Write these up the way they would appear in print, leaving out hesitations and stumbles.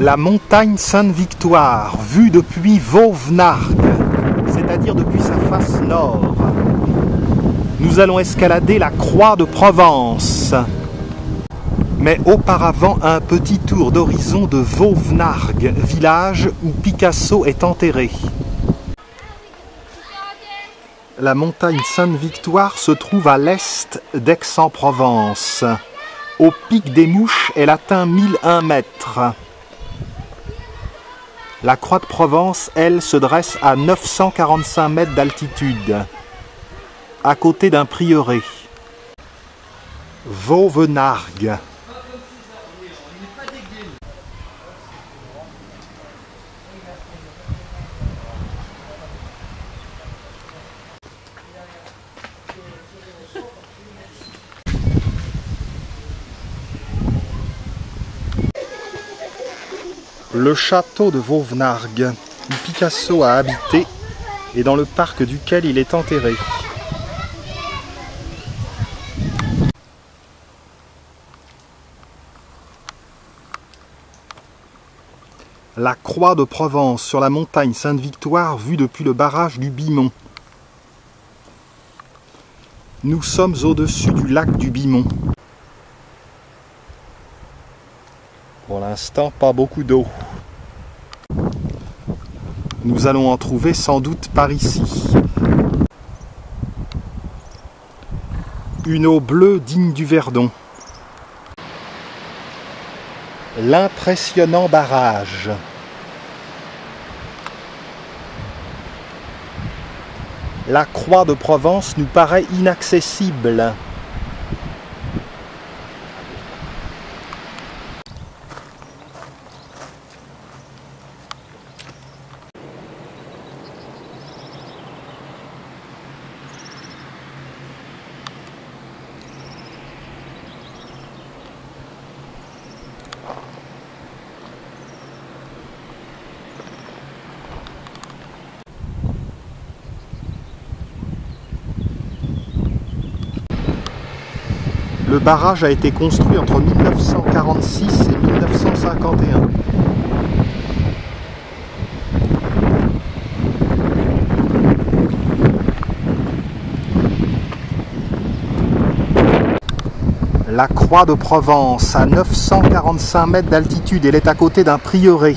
La montagne Sainte-Victoire, vue depuis Vauvenargues, c'est-à-dire depuis sa face nord. Nous allons escalader la Croix de Provence. Mais auparavant, un petit tour d'horizon de Vauvenargues, village où Picasso est enterré. La montagne Sainte-Victoire se trouve à l'est d'Aix-en-Provence. Au pic des Mouches, elle atteint 1001 mètres. La Croix de Provence, elle, se dresse à 945 mètres d'altitude, à côté d'un prieuré. Vauvenargues. Le château de Vauvenargues, où Picasso a habité et dans le parc duquel il est enterré. La Croix de Provence sur la montagne Sainte-Victoire vue depuis le barrage du Bimont. Nous sommes au-dessus du lac du Bimont. Pour l'instant, pas beaucoup d'eau. Nous allons en trouver sans doute par ici. Une eau bleue digne du Verdon. L'impressionnant barrage. La Croix de Provence nous paraît inaccessible. Le barrage a été construit entre 1946 et 1951. La Croix de Provence, à 945 mètres d'altitude, elle est à côté d'un prieuré.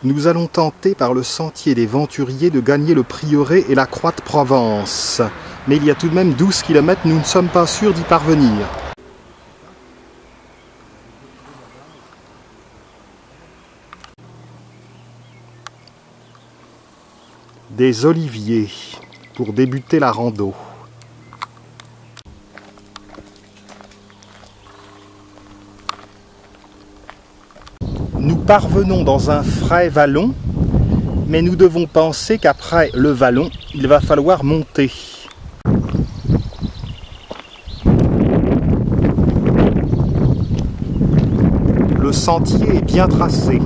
Nous allons tenter par le sentier des Venturiers de gagner le prieuré et la Croix de Provence. Mais il y a tout de même 12 km, nous ne sommes pas sûrs d'y parvenir. Des oliviers pour débuter la rando. Nous parvenons dans un frais vallon, mais nous devons penser qu'après le vallon, il va falloir monter. Le sentier est bien tracé.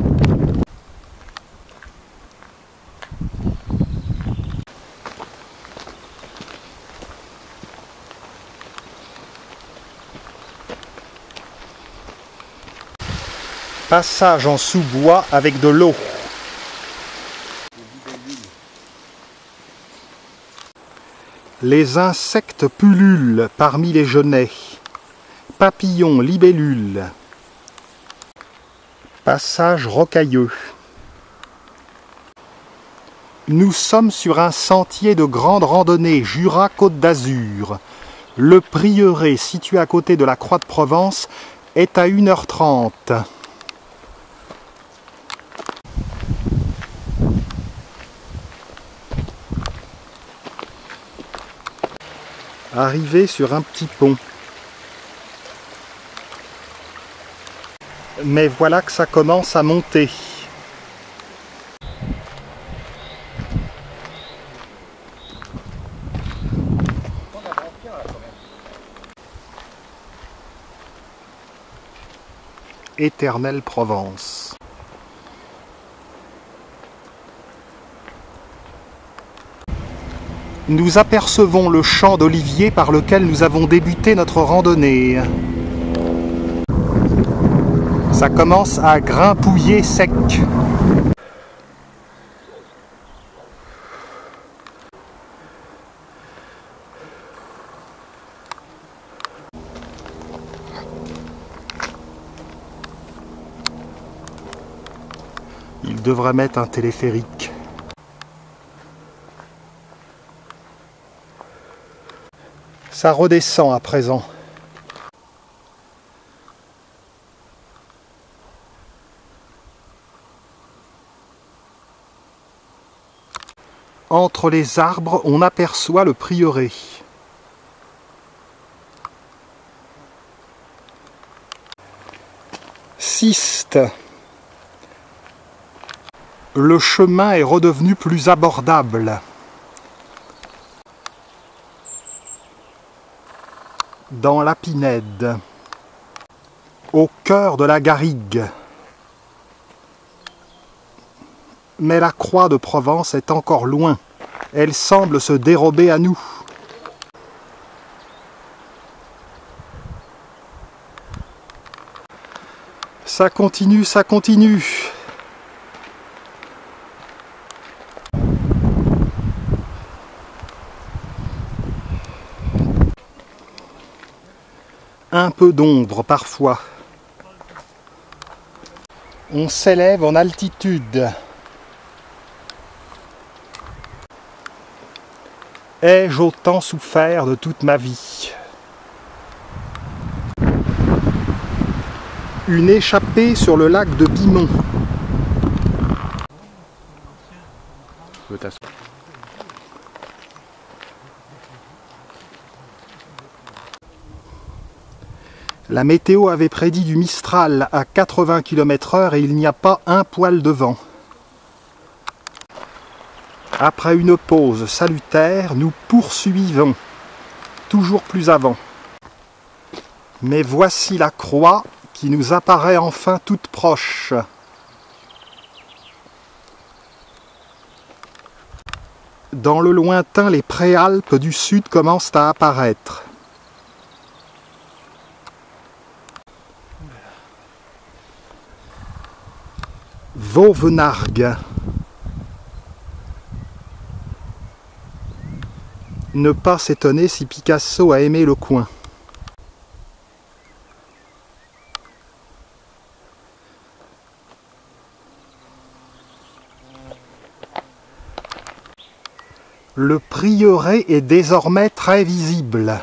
Passage en sous-bois avec de l'eau. Les insectes pullulent parmi les genêts. Papillons, libellules. Passage rocailleux. Nous sommes sur un sentier de grande randonnée Jura-Côte d'Azur. Le prieuré situé à côté de la Croix de Provence est à 1h30. Arrivé sur un petit pont. Mais voilà que ça commence à monter. Éternelle Provence. Nous apercevons le champ d'oliviers par lequel nous avons débuté notre randonnée. Ça commence à grimpouiller sec. Il devrait mettre un téléphérique. Ça redescend à présent. Entre les arbres, on aperçoit le prieuré. Ciste. Le chemin est redevenu plus abordable. Dans la Pinède, au cœur de la garrigue. Mais la croix de Provence est encore loin. Elle semble se dérober à nous. Ça continue, ça continue. Un peu d'ombre parfois. On s'élève en altitude. Ai-je autant souffert de toute ma vie? Une échappée sur le lac de Bimont. La météo avait prédit du Mistral à 80 km/h et il n'y a pas un poil de vent. Après une pause salutaire, nous poursuivons, toujours plus avant. Mais voici la croix qui nous apparaît enfin toute proche. Dans le lointain, les préalpes du sud commencent à apparaître. Vauvenargues. Ne pas s'étonner si Picasso a aimé le coin. Le prieuré est désormais très visible.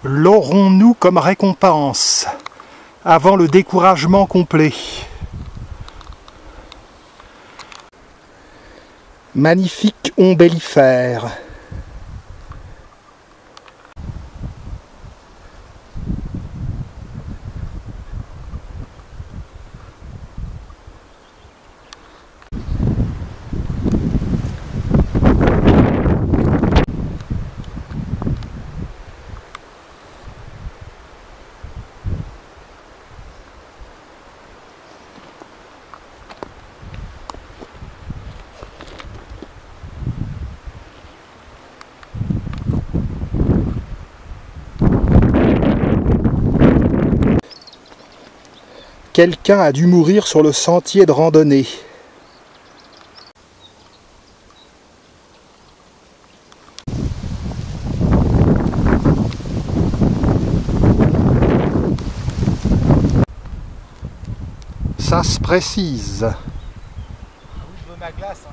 L'aurons-nous comme récompense avant le découragement complet? Magnifique ombellifère. Quelqu'un a dû mourir sur le sentier de randonnée. Ça se précise. Ah oui, je veux ma glace. Hein.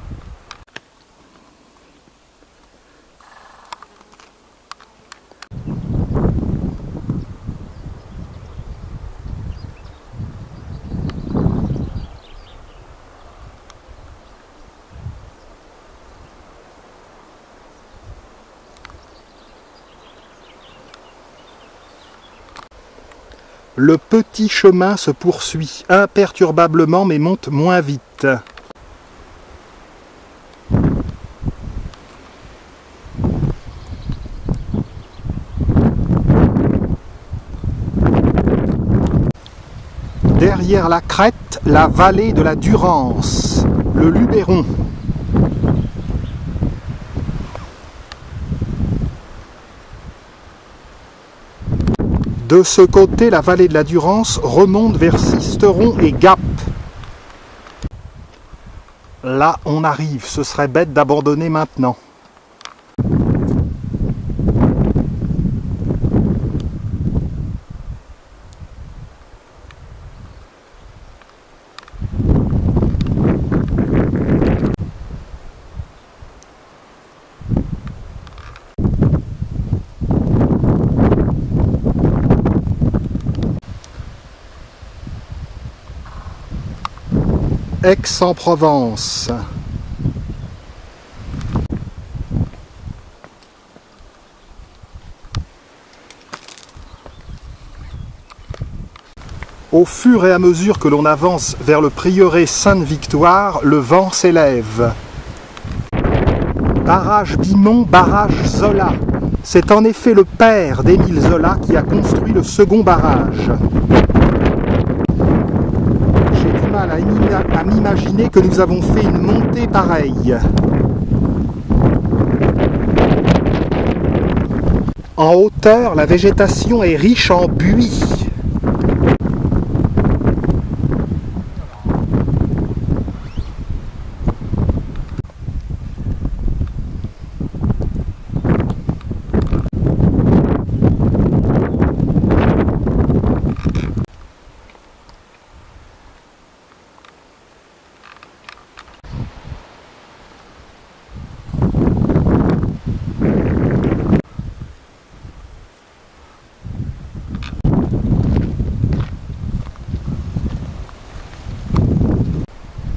Le petit chemin se poursuit imperturbablement mais monte moins vite. Derrière la crête, la vallée de la Durance, le Luberon. De ce côté, la vallée de la Durance remonte vers Sisteron et Gap. Là, on arrive, ce serait bête d'abandonner maintenant. Aix-en-Provence. Au fur et à mesure que l'on avance vers le prieuré Sainte-Victoire, le vent s'élève. Barrage Bimont, barrage Zola. C'est en effet le père d'Émile Zola qui a construit le second barrage. À m'imaginer que nous avons fait une montée pareille. En hauteur, la végétation est riche en buis.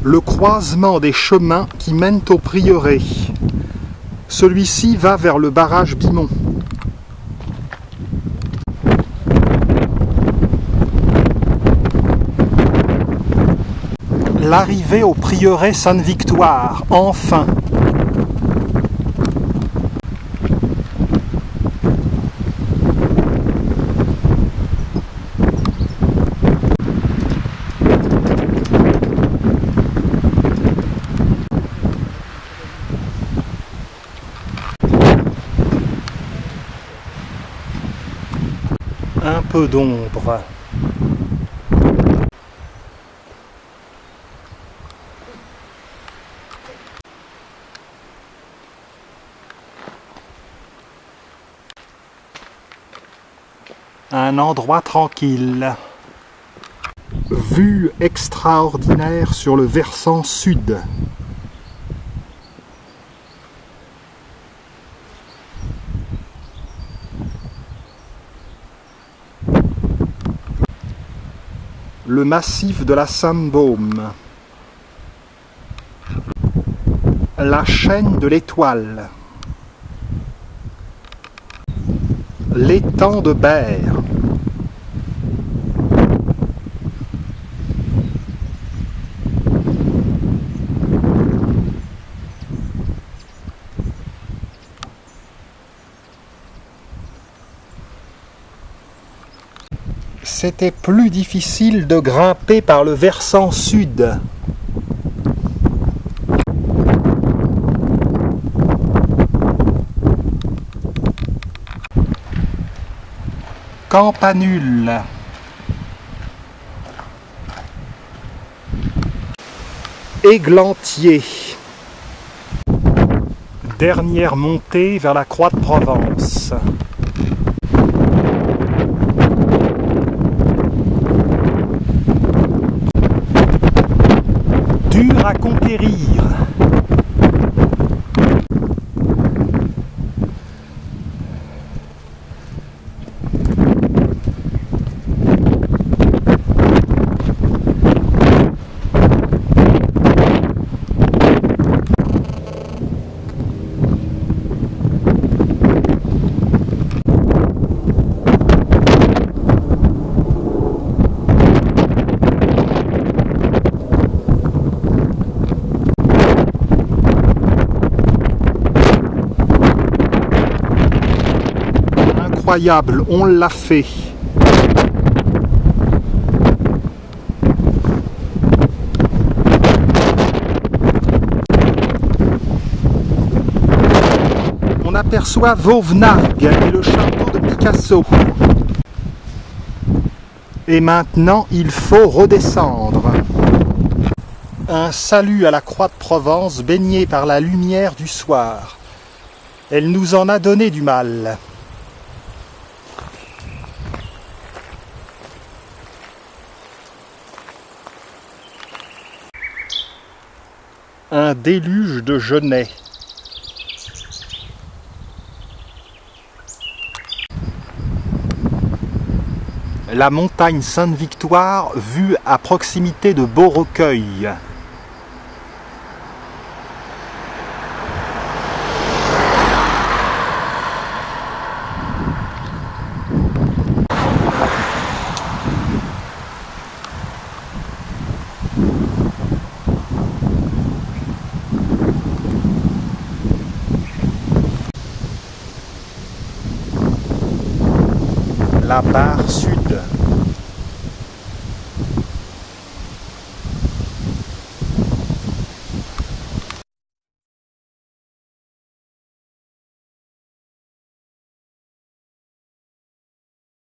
Le croisement des chemins qui mènent au prieuré. Celui-ci va vers le barrage Bimont. L'arrivée au prieuré Sainte-Victoire, enfin. Un peu d'ombre. Un endroit tranquille. Vue extraordinaire sur le versant sud. Le massif de la Sainte-Baume, la chaîne de l'Étoile, l'étang de Berre, c'était plus difficile de grimper par le versant sud. Campanule. Églantier. Dernière montée vers la Croix de Provence. Dur à conquérir. incroyable, on l'a fait. On aperçoit Vauvenargues et le château de Picasso. Et maintenant, il faut redescendre. Un salut à la Croix de Provence, baignée par la lumière du soir. Elle nous en a donné du mal. Un déluge de genêts. La montagne Sainte-Victoire vue à proximité de Beaurecueil.